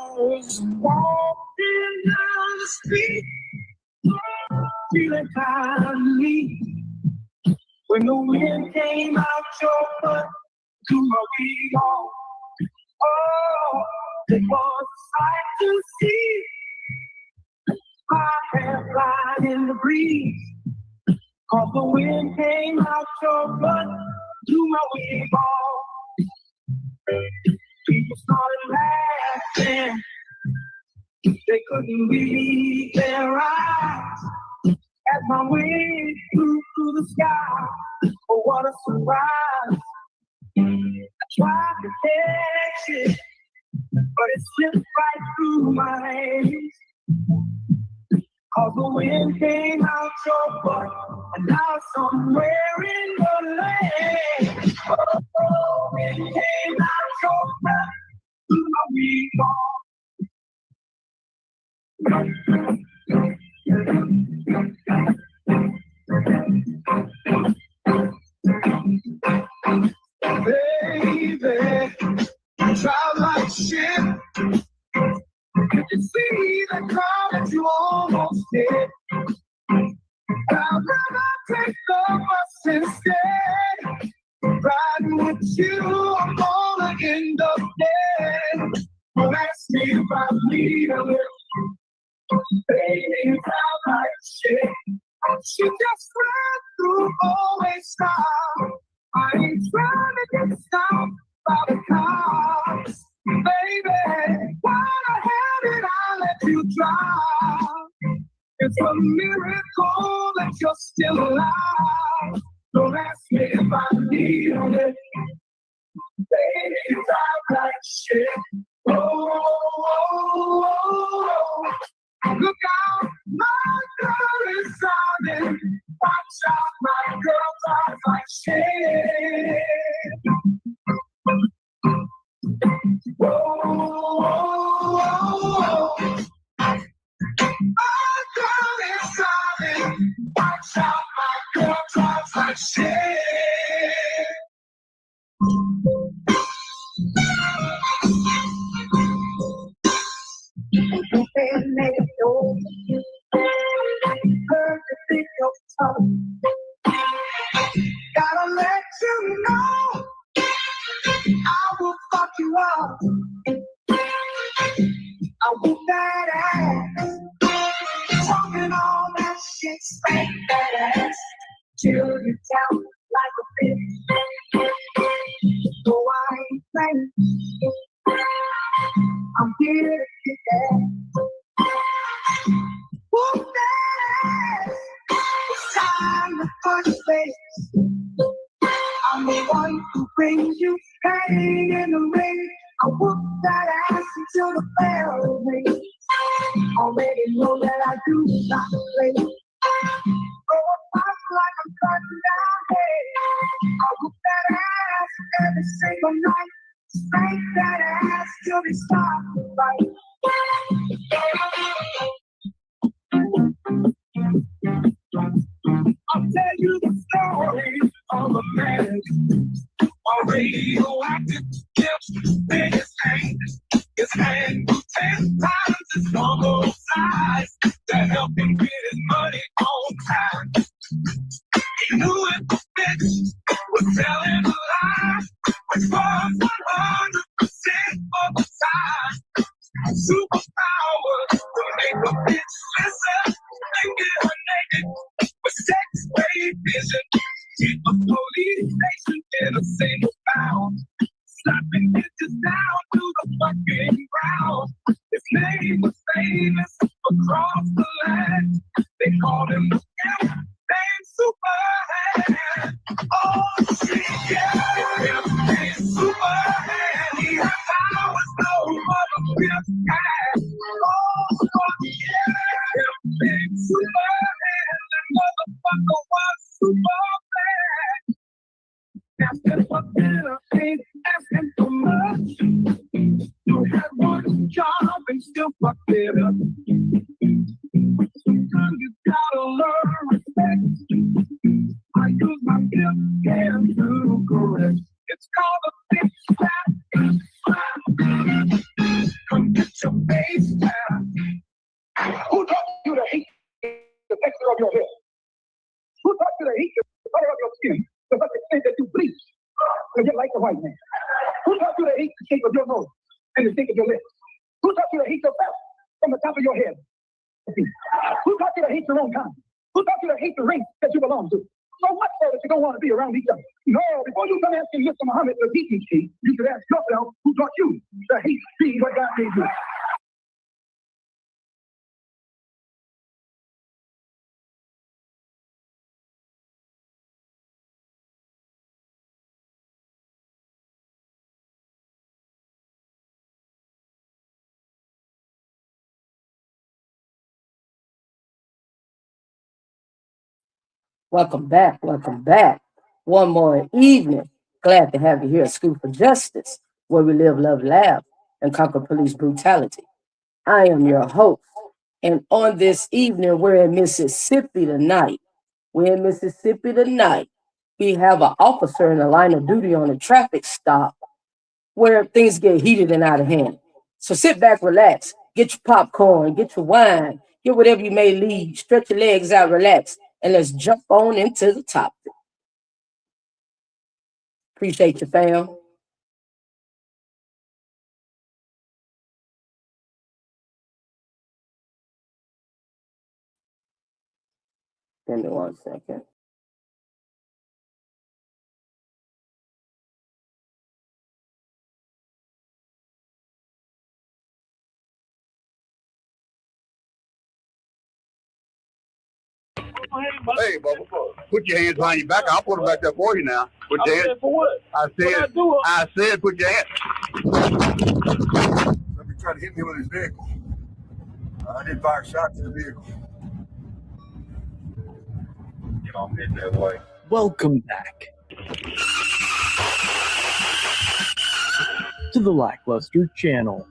Walking down the street, feeling kindly. When the wind came out your butt to my wig off. Oh, it was a sight to see. My hair flying in the breeze. Cause the wind came out your butt to my wig off. People started laughing. They couldn't believe their eyes as my wig flew through the sky. Oh, what a surprise. I tried to catch it, but it slipped right through my hands. Cause the wind came out your butt, and now somewhere in the land. Oh, the wind came out your butt through my wig off. Baby, I tried like shit. You can see the crowd that you almost did. I'd rather take the bus instead. Riding with you, I'm gonna end up dead. Don't ask me if I need a little. Baby, you sound like shit. She just ran through always stop. I ain't trying to get stopped by the cops. Baby, why the hell did I let you drive? It's a miracle that you're still alive. Don't ask me if I need it. Baby, you sound like shit. Oh. Look out, my girl is sounding. Watch out, my girl talks like shit. Whoa. My girl is sounding. Watch out, my girl talks like shit. Gotta let you know I will fuck you up. I whip that ass, talking all that shit, spank that ass till you tell like a bitch. So I ain't playing. I'm here to get that. Whoop that ass. It's time to push face. I'm the one who brings you pain in the rain. I whoop that ass until the bell rings. Already know that I do not play. Throw a box like I'm cutting down hay. I whoop that ass every single night. Spank that ass till they stop the fight. I'll tell you the story of a man. A radioactive gift, biggest hand. His hand grew 10 times his normal size to help him get his money on time. He knew it, the bitch was telling a lie, which was 100% of the time. Superpower to make a bitch listen, making her naked with sex-wave vision. Keep a police station in a single bound, slapping bitches down to the fucking ground. His name was famous across the land. They called him the pimp named Superhand. Oh, shit, yeah, pimp named Superhand. He had powers no other pimp had. Oh, fuck yeah, pimp named Superhand. That motherfucker was Superman. Asking for dinner ain't asking for much. You had one job and still fuck it up. Sometimes you gotta learn respect. I use my gift hand to correct. It's called a bitch slap. Come get your Who taught you to hate the texture of your hair? Who taught you to hate the color of your skin to such extent that you bleach to get like the white man? Who taught you to hate the shape of your nose and the shape of your lips? Who taught you to hate yourself from the top of your head? Who taught you to hate your own kind? Who taught you to hate the race that you belong to? So much so that you don't want to be around each other. No, before you come asking Mr. Muhammad to teach you, you should ask yourself, who taught you to hate being what God made you? Welcome back. Welcome back. One more evening. Glad to have you here at School for Justice, where we live, love, laugh, and conquer police brutality. I am your host. And on this evening, we're in Mississippi tonight. We're in Mississippi tonight. We have an officer in the line of duty on a traffic stop where things get heated and out of hand. So sit back, relax, get your popcorn, get your wine, get whatever you may need, stretch your legs out, relax, and let's jump on into the topic. Appreciate you, fam. Give me 1 second. Hey, Bubba, put your hands behind your back. I'll put them back there for you now. Put your hands. For what? I said, put your hands. Let me try to hit me with his vehicle. I did fire shots in the vehicle. Get off it that way. Welcome back to the Lackluster channel.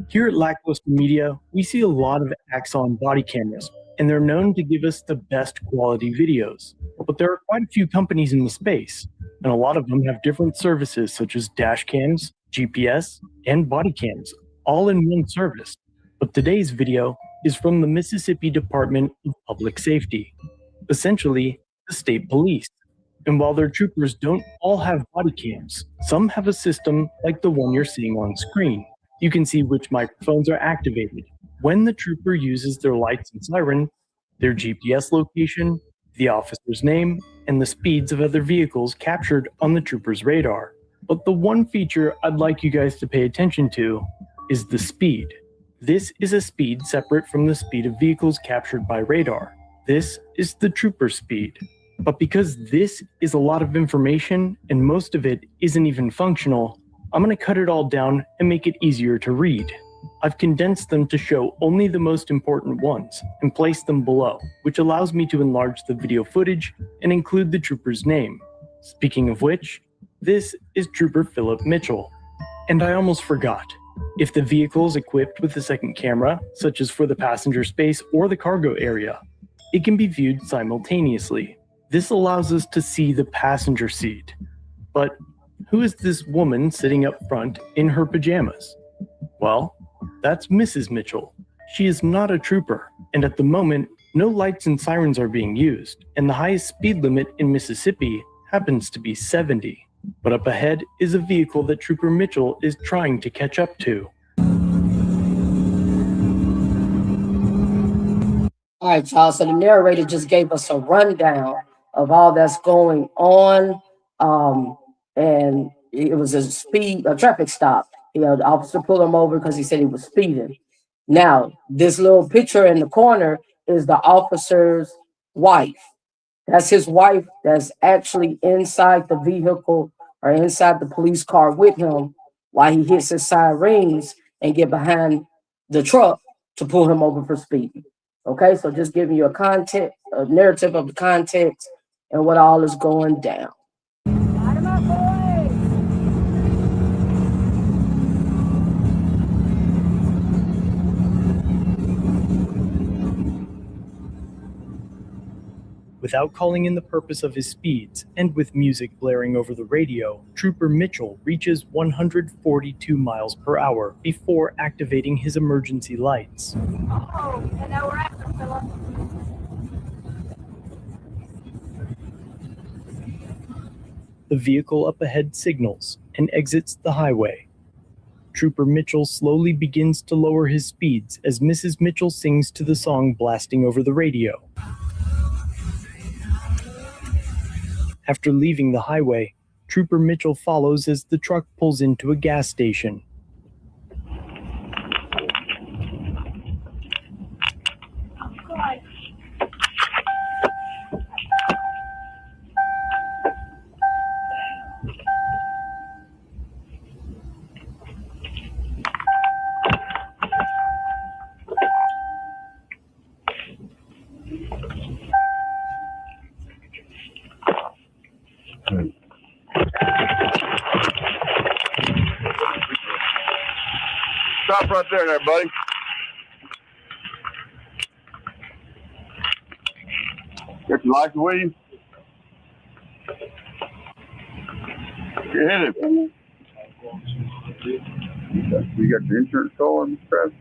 Here at Lackluster Media, we see a lot of Axon body cameras, and they're known to give us the best quality videos. But there are quite a few companies in the space, and a lot of them have different services such as dash cams, GPS, and body cams, all in one service. But today's video is from the Mississippi Department of Public Safety, essentially the state police. And while their troopers don't all have body cams, some have a system like the one you're seeing on screen. You can see which microphones are activated, when the trooper uses their lights and siren, their GPS location, the officer's name, and the speeds of other vehicles captured on the trooper's radar. But the one feature I'd like you guys to pay attention to is the speed. This is a speed separate from the speed of vehicles captured by radar. This is the trooper speed. But because this is a lot of information and most of it isn't even functional, I'm going to cut it all down and make it easier to read. I've condensed them to show only the most important ones and placed them below, which allows me to enlarge the video footage and include the trooper's name. Speaking of which, this is Trooper Philip Mitchell. And I almost forgot. If the vehicle is equipped with a second camera, such as for the passenger space or the cargo area, it can be viewed simultaneously. This allows us to see the passenger seat. But who is this woman sitting up front in her pajamas? Well, that's Mrs. Mitchell. She is not a trooper, and at the moment, no lights and sirens are being used, and the highest speed limit in Mississippi happens to be 70. But up ahead is a vehicle that Trooper Mitchell is trying to catch up to. All right, y'all. So the narrator just gave us a rundown of all that's going on. And it was a traffic stop. The officer pulled him over because he said he was speeding. Now, this little picture in the corner is the officer's wife. That's his wife that's actually inside the vehicle or inside the police car with him while he hits his sirens and get behind the truck to pull him over for speeding. Okay, so just giving you a narrative of the context and what all is going down. Without calling in the purpose of his speeds, and with music blaring over the radio, Trooper Mitchell reaches 142 miles per hour before activating his emergency lights. Oh, and now we're after Philip. The vehicle up ahead signals and exits the highway. Trooper Mitchell slowly begins to lower his speeds as Mrs. Mitchell sings to the song blasting over the radio. After leaving the highway, Trooper Mitchell follows as the truck pulls into a gas station. Stop right there, buddy. Get your license with you? You hit it. You got your insurance card, Mr. Travis?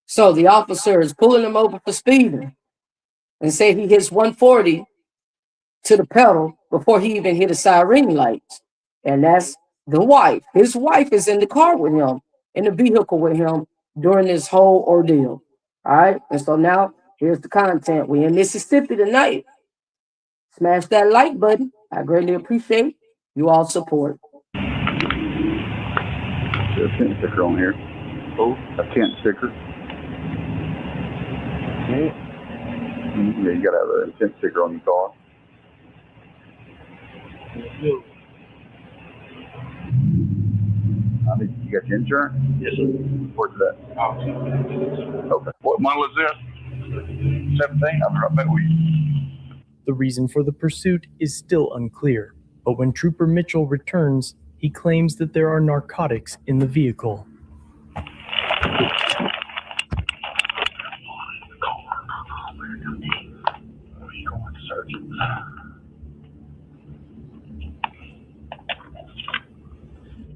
So the officer is pulling him over for speeding and say he hits 140 to the pedal before he even hit a siren lights. And that's the wife. His wife is in the car with him, in the vehicle with him during this whole ordeal. All right. And so now here's the content. We're in Mississippi tonight. Smash that like button. I greatly appreciate you all support. There's a tent sticker on here. Oh, a tent sticker. Yeah, you gotta have a tent sticker on your car. I mean, you got your insurance? Yes, sir. Where's that? Okay. What model is this? 17? I'm right back with you. The reason for the pursuit is still unclear, but when Trooper Mitchell returns, he claims that there are narcotics in the vehicle.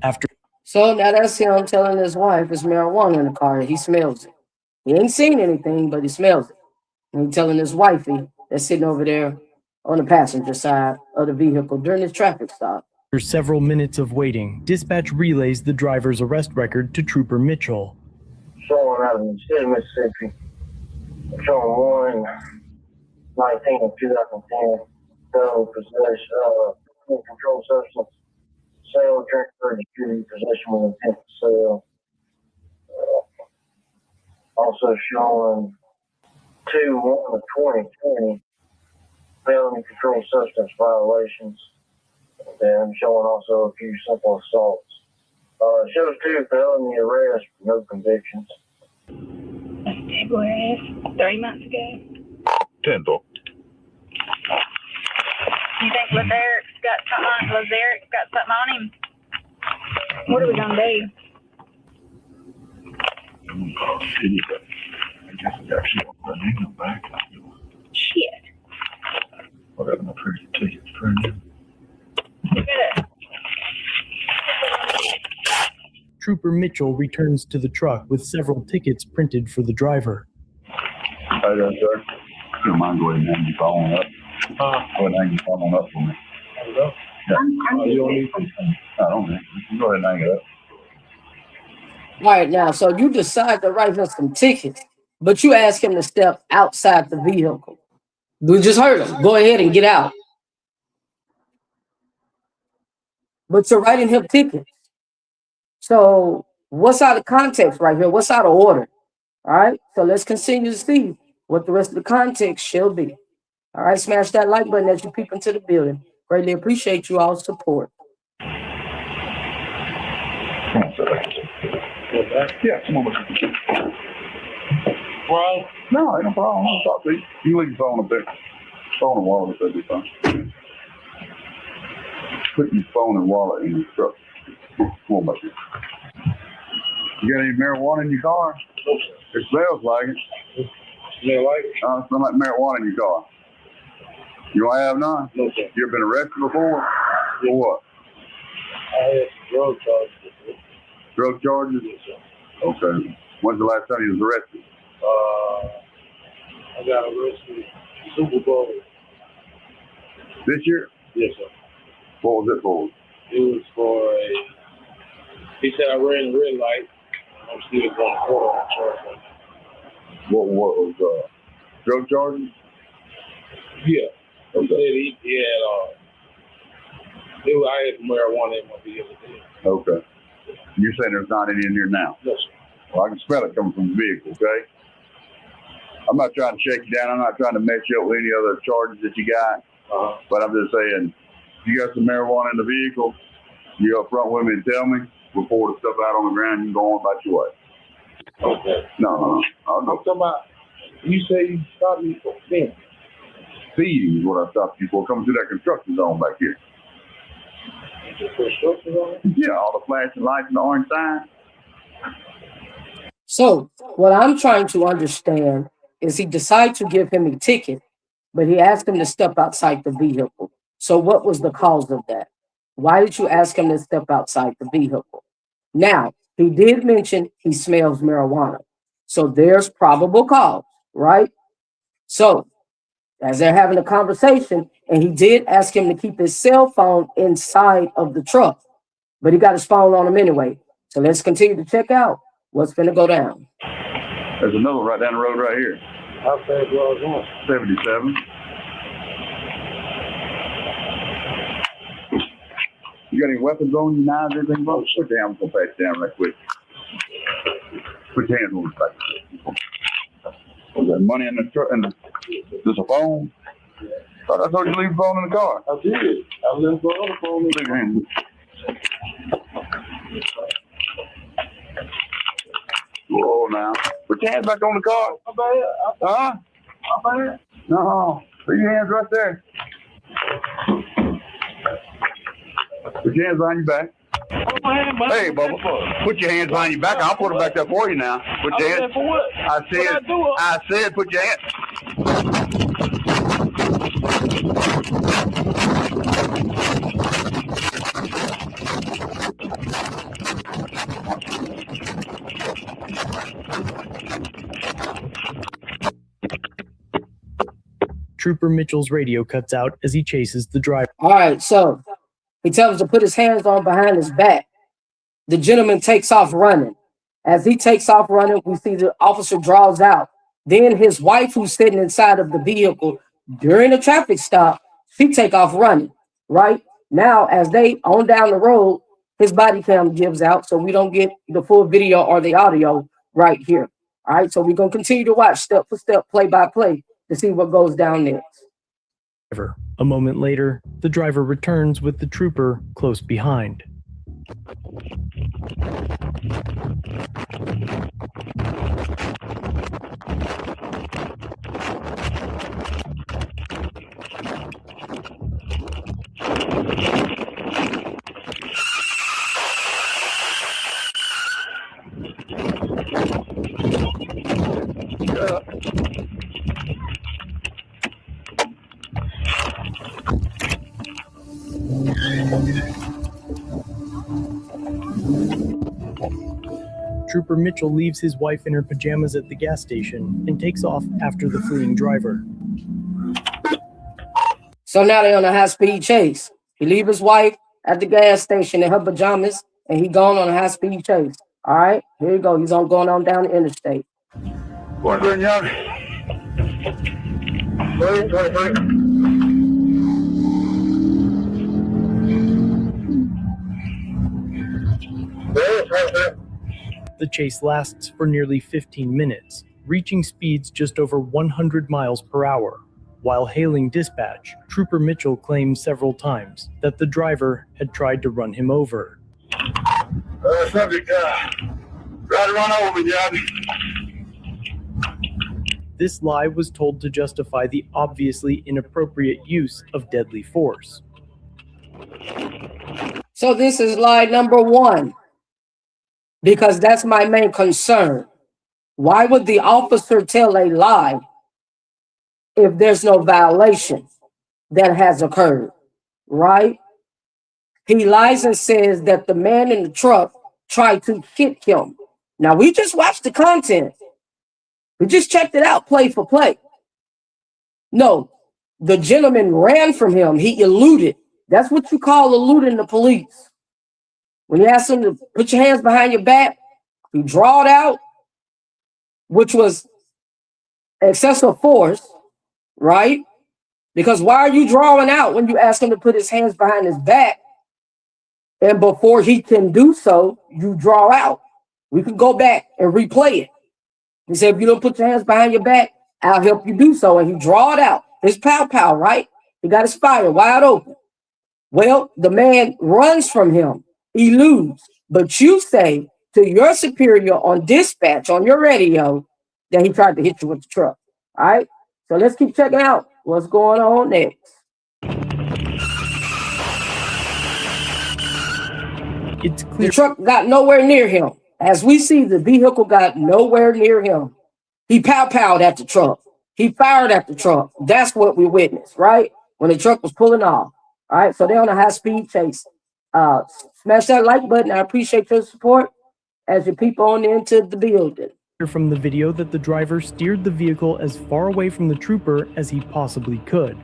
After So now that's him telling his wife it's marijuana in the car. He smells it. He ain't seen anything, but he smells it. And he's telling his wifey that's sitting over there on the passenger side of the vehicle during this traffic stop. After several minutes of waiting, dispatch relays the driver's arrest record to Trooper Mitchell. Showing out of the state of Mississippi, showing 1/19 of 2010, so possess controlled substance, sale, transfer, distribute, possession with intent to sell. Also showing 2/1/2020, felony controlled substance violations. And showing also a few simple assaults. Shows 2 felony arrests, no convictions. February, 3 months ago. 10 though. You think Lazarik's got something on him? What are we gonna do? I guess I got you on the name back. Shit. I got my pretty tickets for you. Look at it. Trooper Mitchell returns to the truck with several tickets printed for the driver. How you doing, sir? If you don't mind, go ahead and hang your phone up. Go ahead and hang your phone up for me. There we go. Yeah. You don't need anything. I don't need. You can go ahead and hang it up. All right, now, so you decide to write him some tickets, but you ask him to step outside the vehicle. We just heard him. Go ahead and get out. But you're writing him tickets. So what's out of context right here? What's out of order? All right, so let's continue to see what the rest of the context shall be. All right, smash that like button as you peep into the building. Greatly appreciate you all's support. Come on, sir. Yeah, come on. Well, no, ain't no problem. I'll talk to you. You leave your phone up there. Phone and wallet, that'd be fine. put your phone and wallet in your truck. Come on, baby. You got any marijuana in your car? It smells like it. You like it? It smells like marijuana in your car. You don't have none? No, sir. You ever been arrested before? For what? I had drug charges before. Drug charges? Yes, sir. Okay. When's the last time you was arrested? I got arrested Super Bowl. This year? Yes, sir. What was it for? It was for he said I ran the red light. I'm still going to court on charge. What was drug charges? Yeah. He Okay. said he had I had marijuana in my vehicle. Okay. You're saying there's not any in here now? Yes, sir. Well, I can smell it coming from the vehicle, okay? I'm not trying to shake you down. I'm not trying to mess you up with any other charges that you got. But I'm just saying, if you got some marijuana in the vehicle, you up front with me and tell me. We'll pour the stuff out on the ground. You can go on about your way. Okay. No. I'll I'm go. talking about, you say you stopped me for speeding. Speeding is what I stopped you for. Coming through that construction zone back here. The construction on it? Yeah, all the flashing lights and the orange sign. So what I'm trying to understand is he decided to give him a ticket, but he asked him to step outside the vehicle. So what was the cause of that? Why did you ask him to step outside the vehicle? Now, he did mention he smells marijuana. So there's probable cause, right? So as they're having a conversation, and he did ask him to keep his cell phone inside of the truck, but he got his phone on him anyway. So let's continue to check out what's going to go down. There's another one right down the road right here. How fast was I going? 77. You got any weapons on you, knives, anything? Bro? Put your hands on the patch down right quick. Put your hands on the back. Was there money in the truck? And there's a phone? Thought I told you to leave the phone in the car. I did. I left the other phone in Leave your hands. Whoa, now. Put your hands back on the car. My bad. Huh? My bad. No. Put your hands right there. Put your hands behind your back. Hey, Bubba. Put your hands behind your back. I'll put them back there for you now. Put your hands. For what? I said, put your hands. Trooper Mitchell's radio cuts out as he chases the driver. All right, so he tells him to put his hands on behind his back. The gentleman takes off running. As he takes off running, we see the officer draws out. Then his wife, who's sitting inside of the vehicle during the traffic stop, she take off running, right? Now, as they on down the road, his body cam gives out, so we don't get the full video or the audio right here. All right, so we're going to continue to watch step for step, play by play, to see what goes down next. A moment later, the driver returns with the trooper close behind. Trooper Mitchell leaves his wife in her pajamas at the gas station and takes off after the fleeing driver. So now they're on a high-speed chase. He leave his wife at the gas station in her pajamas, and he gone on a high-speed chase. All right, here you go. He's on going on down the interstate. What are you doing, young? The chase lasts for nearly 15 minutes, reaching speeds just over 100 miles per hour. While hailing dispatch, Trooper Mitchell claimed several times that the driver had tried to run him over. Subject, try to run over me, Johnny. This lie was told to justify the obviously inappropriate use of deadly force. So this is lie number one, because that's my main concern. Why would the officer tell a lie if there's no violation that has occurred, right? He lies and says that the man in the truck tried to hit him. Now, we just watched the content. We just checked it out play for play. No, the gentleman ran from him. He eluded. That's what you call eluding the police. When you ask them to put your hands behind your back, you draw it out, which was excessive force, right? Because why are you drawing out when you ask him to put his hands behind his back? And before he can do so, you draw out. We can go back and replay it. He said, if you don't put your hands behind your back, I'll help you do so. And he draw it out. It's pow, right? He got his fire wide open. Well, the man runs from him, eludes. But you say to your superior on dispatch, on your radio, that he tried to hit you with the truck. All right? So let's keep checking out what's going on next. It's clear The truck got nowhere near him. As we see, the vehicle got nowhere near him. He pow-powed at the truck. He fired at the truck. That's what we witnessed, right? When the truck was pulling off. All right, so they're on a high-speed chase. Smash that like button. I appreciate your support as you peep on into the building. from the video that the driver steered the vehicle as far away from the trooper as he possibly could.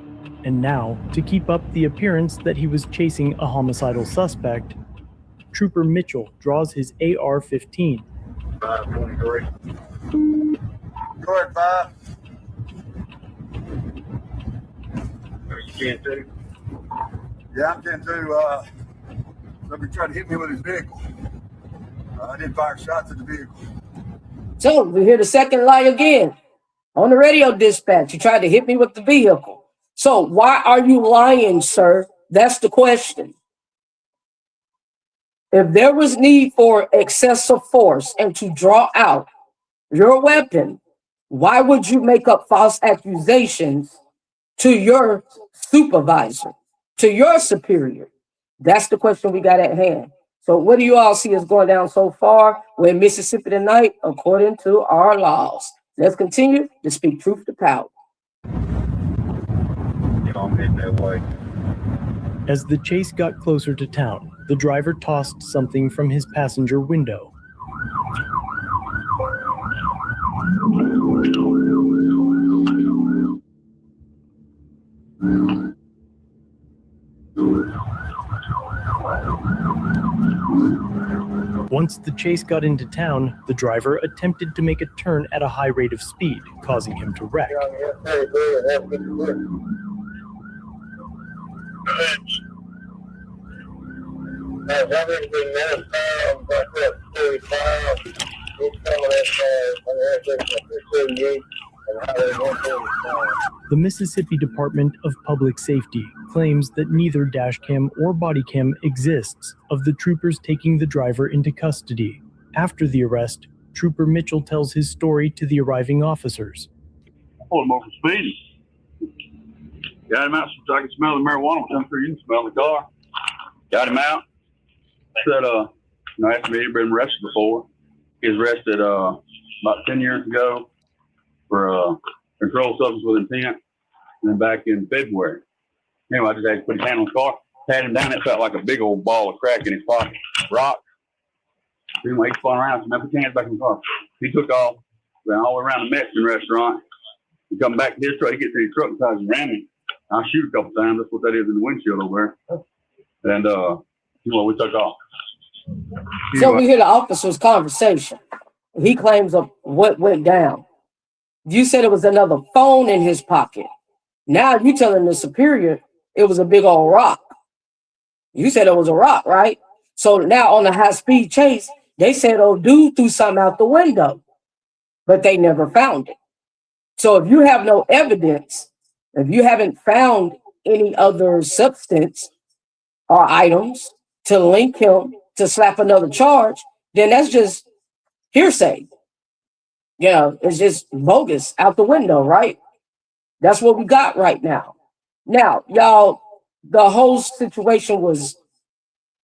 And now, to keep up the appearance that he was chasing a homicidal suspect, Trooper Mitchell draws his AR-15. 523. Go ahead, 5. You 10-2? Yeah, I'm 10-2. Somebody tried to hit me with his vehicle. I did fire shots at the vehicle. So we hear the second lie again. On the radio dispatch, you tried to hit me with the vehicle. So why are you lying, sir? That's the question. If there was need for excessive force and to draw out your weapon, why would you make up false accusations to your supervisor, to your superior? That's the question we got at hand. So what do you all see is going down so far? We're in Mississippi tonight, according to our laws. Let's continue to speak truth to power. You don't get that way. As the chase got closer to town, the driver tossed something from his passenger window. Once the chase got into town, the driver attempted to make a turn at a high rate of speed, causing him to wreck. The Mississippi Department of Public Safety claims that neither dashcam or bodycam exists of the troopers taking the driver into custody. After the arrest, Trooper Mitchell tells his story to the arriving officers. I pulled him over for speeding. Got him out so I could smell the marijuana. I'm sure you can smell the car. Got him out. Said, asked me if he'd been arrested before. He was arrested about 10 years ago for controlled substance with intent, and then back in February. Anyway, I just had to put his hand on the car, pat him down. It felt like a big old ball of crack in his pocket. Rock. Anyway, he spun around. So I put your hands back in the car. He took off, ran all the way around the Mexican restaurant. He come back to his truck. He gets in his truck and tries to ram me. I shoot a couple times. That's what that is in the windshield over there. And we took off. So we hear the officer's conversation. He claims of what went down. You said it was another phone in his pocket. Now you telling the superior it was a big old rock. You said it was a rock, right? So now on the high-speed chase, they said, oh, dude threw something out the window, but they never found it. So if you have no evidence, if you haven't found any other substance or items to link him to slap another charge, then that's just hearsay. It's just bogus out the window, right? That's what we got right now. Now, y'all, the whole situation was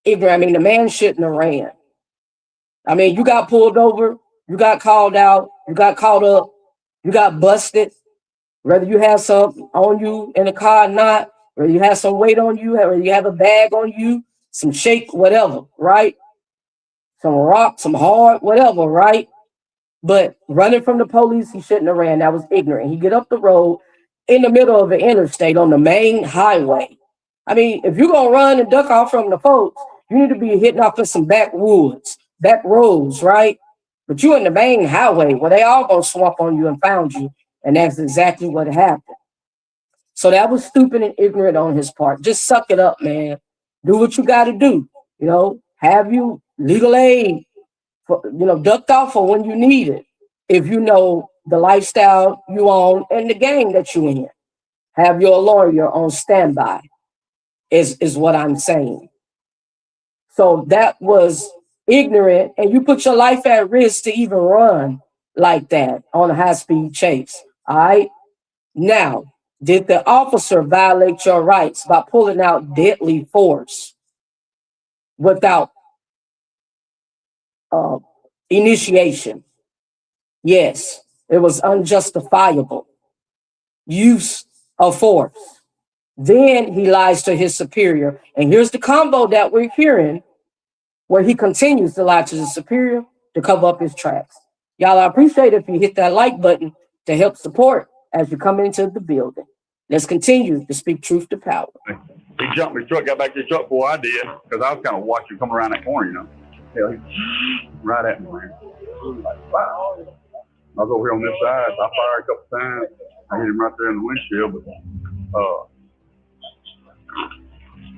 ignorant. I mean, the man shouldn't have ran. I mean, you got pulled over, you got called out, you got caught up, you got busted. Whether you have some on you in the car or not, whether you have some weight on you, whether you have a bag on you, some shake, whatever, right? Some rock, some hard, whatever, right? But running from the police, he shouldn't have ran. That was ignorant. He get up the road in the middle of the interstate on the main highway. I mean, if you're gonna run and duck off from the folks, you need to be hitting off in some backwoods, back roads, right? But you in the main highway where they all gonna swamp on you and found you, and that's exactly what happened. So that was stupid and ignorant on his part. Just suck it up, man. Do what you got to do. You know, have you legal aid, for, ducked off for when you need it. If you know the lifestyle you own and the game that you in, have your lawyer on standby. Is what I'm saying. So that was ignorant, and you put your life at risk to even run like that on a high-speed chase. All right. Now, did the officer violate your rights by pulling out deadly force without initiation? Yes, it was unjustifiable use of force. Then he lies to his superior. And here's the combo that we're hearing where he continues to lie to the superior to cover up his tracks. Y'all, I appreciate if you hit that like button to help support as you come into the building. Let's continue to speak truth to power. He jumped my truck, got back to the truck before I did, because I was kind of watching him come around that corner, you know. Hell, he right at me, man. Like, wow. I was over here on this side, so I fired a couple times. I hit him right there in the windshield, but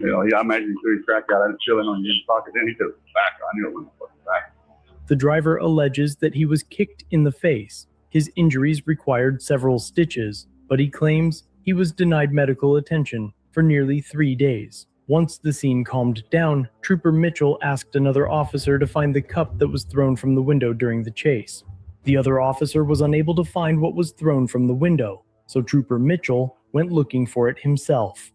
I imagine he threw his crack out and chilling on his pocket. Then he took it back. I knew it wasn't back. The driver alleges that he was kicked in the face. His injuries required several stitches, but he claims he was denied medical attention for nearly 3 days. Once the scene calmed down, Trooper Mitchell asked another officer to find the cup that was thrown from the window during the chase. The other officer was unable to find what was thrown from the window, so Trooper Mitchell went looking for it himself.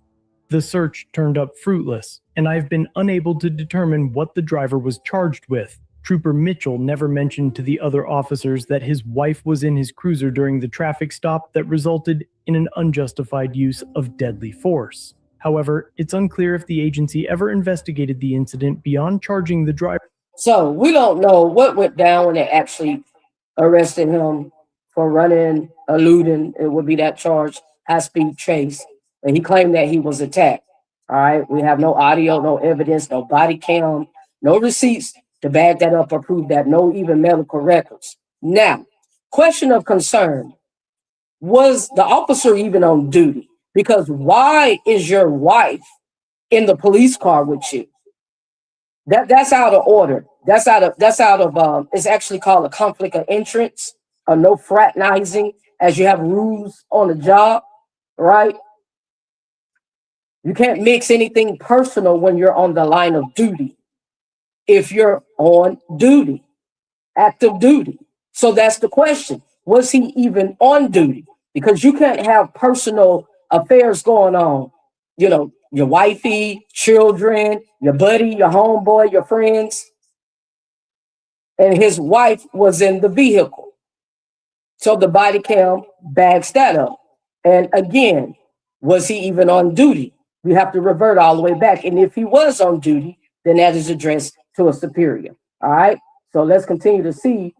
The search turned up fruitless, and I've been unable to determine what the driver was charged with. Trooper Mitchell never mentioned to the other officers that his wife was in his cruiser during the traffic stop that resulted in an unjustified use of deadly force. However, it's unclear if the agency ever investigated the incident beyond charging the driver. So we don't know what went down when they actually arrested him for running, eluding. It would be that charge, high-speed chase. And he claimed that he was attacked. All right. We have no audio, no evidence, no body cam, no receipts to back that up or prove that, no even medical records. Now, question of concern, was the officer even on duty? Because why is your wife in the police car with you? That's out of order. That's out of it's actually called a conflict of interest, or no fraternizing, as you have rules on the job, right? You can't mix anything personal when you're on the line of duty. If you're on duty, active duty. So that's the question. Was he even on duty? Because you can't have personal affairs going on. You know, your wifey, children, your buddy, your homeboy, your friends. And his wife was in the vehicle. So the body cam backs that up. And again, was he even on duty? We have to revert all the way back. And if he was on duty, then that is addressed to a superior. All right. So let's continue to see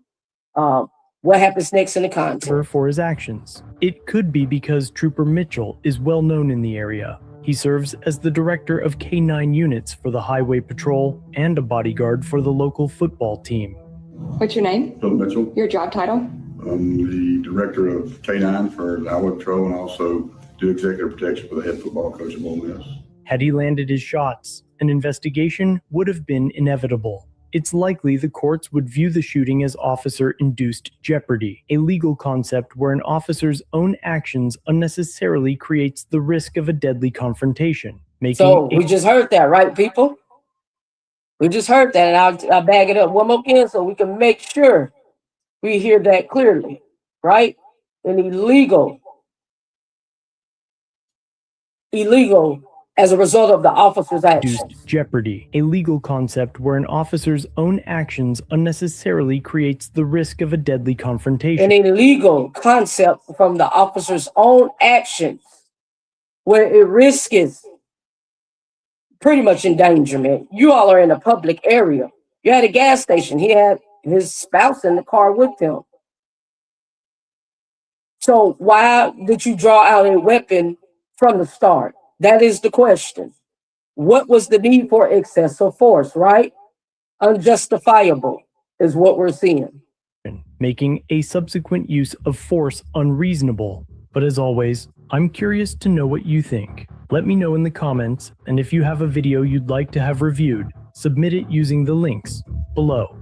what happens next in the content. For his actions. It could be because Trooper Mitchell is well known in the area. He serves as the director of K9 units for the Highway Patrol and a bodyguard for the local football team. What's your name? Philip Mitchell. Your job title? I'm the director of K9 for the Highway Patrol and also do executive protection for the head football coach of Ole Miss. Had he landed his shots, an investigation would have been inevitable. It's likely the courts would view the shooting as officer-induced jeopardy, a legal concept where an officer's own actions unnecessarily creates the risk of a deadly confrontation. So we just heard that, right, people? We just heard that, and I'll bag it up one more again so we can make sure we hear that clearly, right? An illegal as a result of the officer's actions. Reduced jeopardy, a legal concept where an officer's own actions unnecessarily creates the risk of a deadly confrontation. An illegal concept from the officer's own actions where it risks pretty much endangerment. You all are in a public area. You're at a gas station. He had his spouse in the car with him. So why did you draw out a weapon from the start? That is the question. What was the need for excessive force, right? Unjustifiable is what we're seeing. Making a subsequent use of force unreasonable. But as always, I'm curious to know what you think. Let me know in the comments, and if you have a video you'd like to have reviewed, submit it using the links below.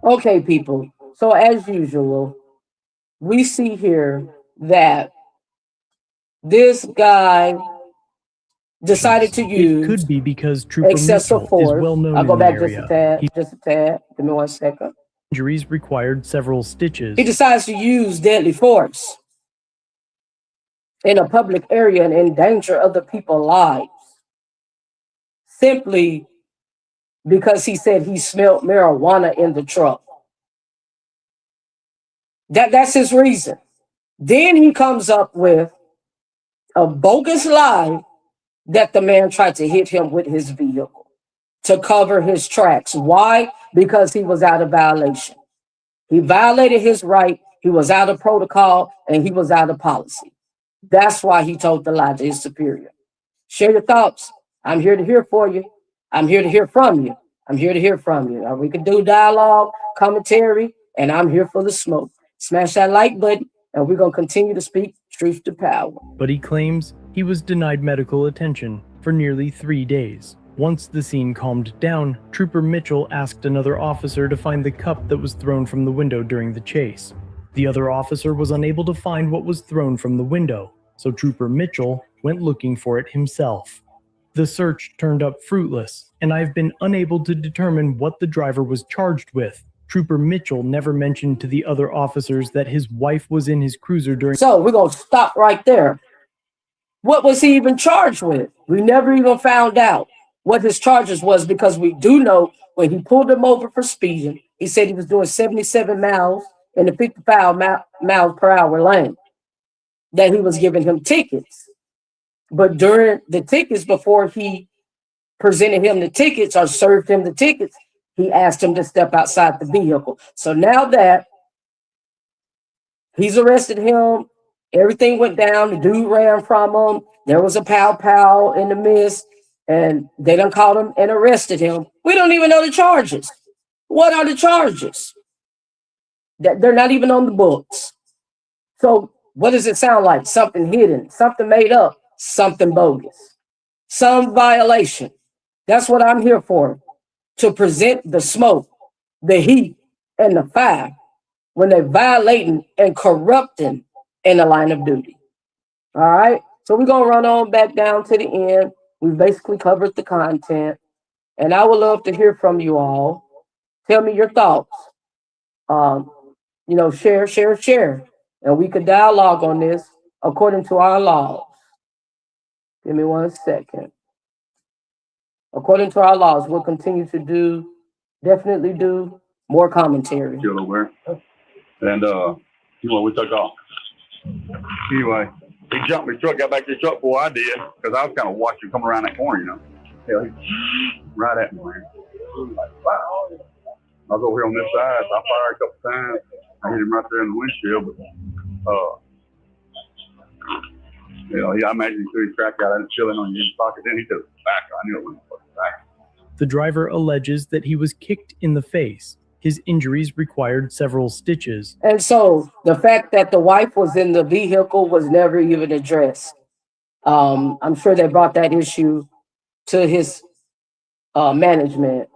Okay, people. So as usual, we see here that this guy decided to It use could be because Trooper excessive Mitchell is force. well known I'll go in the back just area. a tad, His just a tad. Give me 1 second. injuries required several stitches. He decides to use deadly force in a public area and endanger other people's lives simply because he said he smelled marijuana in the truck. That's his reason. Then he comes up with a bogus lie that the man tried to hit him with his vehicle to cover his tracks. Why? Because he was out of violation. He violated his right, he was out of protocol, and he was out of policy. That's why he told the lie to his superior. Share your thoughts. I'm here to hear for you. I'm here to hear from you. I'm here to hear from you. We can do dialogue, commentary, and I'm here for the smoke. Smash that like button, and we're going to continue to speak truth to power. But he claims he was denied medical attention for nearly 3 days. Once the scene calmed down, Trooper Mitchell asked another officer to find the cup that was thrown from the window during the chase. The other officer was unable to find what was thrown from the window, so Trooper Mitchell went looking for it himself. The search turned up fruitless, and I've been unable to determine what the driver was charged with. Trooper Mitchell never mentioned to the other officers that his wife was in his cruiser during. So we're going to stop right there. What was he even charged with? We never even found out what his charges was, because we do know when he pulled him over for speeding, he said he was doing 77 miles in the 55 miles per hour lane, that he was giving him tickets. But during the tickets, before he presented him the tickets or served him the tickets, he asked him to step outside the vehicle. So now that he's arrested him, everything went down, the dude ran from him, there was a pow in the midst, and they done caught him and arrested him. We don't even know the charges. What are the charges? That they're not even on the books. So what does it sound like? Something hidden, something made up, something bogus, some violation. That's what I'm here for, to present the smoke, the heat, and the fire when they're violating and corrupting in the line of duty. All right, so we're going to run on back down to the end. We've basically covered the content, and I would love to hear from you all. Tell me your thoughts. Share, and we could dialogue on this according to our laws. Give me 1 second. According to our laws, we'll continue to definitely do more commentary. Still aware. And, we took off. Anyway, he jumped my truck, got back to the truck before I did, because I was kind of watching him come around that corner, Hell, he right at me. I was wow. I was over here on this side, so I fired a couple times. I hit him right there in the windshield, but, I imagine he threw his crack out and chilling on his pocket. Then he took it back. I knew it wasn't back. The driver alleges that he was kicked in the face. His injuries required several stitches. And so the fact that the wife was in the vehicle was never even addressed. I'm sure they brought that issue to his management,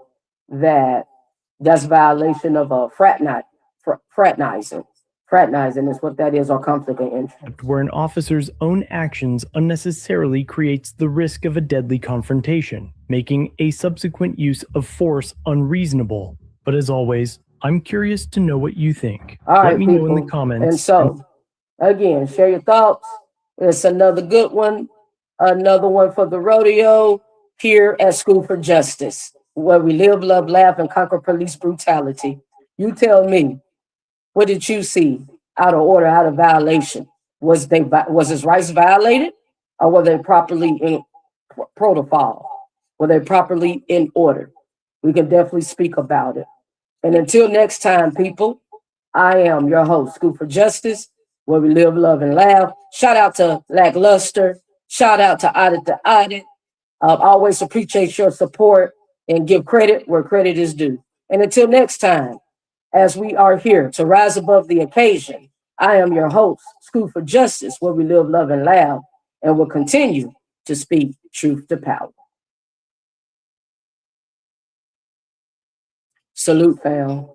that's violation of a fraternizing. Fraternizing is what that is, or conflict of interest. Where an officer's own actions unnecessarily creates the risk of a deadly confrontation, making a subsequent use of force unreasonable. But as always, I'm curious to know what you think. All right, let me know in the people. comments. And so, again, share your thoughts. It's another good one. Another one for the rodeo here at School for Justice, where we live, love, laugh, and conquer police brutality. You tell me, what did you see out of order, out of violation? Was his rights violated, or were they properly in protocol? Were they properly in order? We can definitely speak about it. And until next time, people, I am your host, School for Justice, where we live, love, and laugh. Shout out to Lackluster. Shout out to Audit the Audit. Always appreciate your support and give credit where credit is due. And until next time, as we are here to rise above the occasion, I am your host, School for Justice, where we live, love, and laugh, and will continue to speak truth to power. Salute, fam.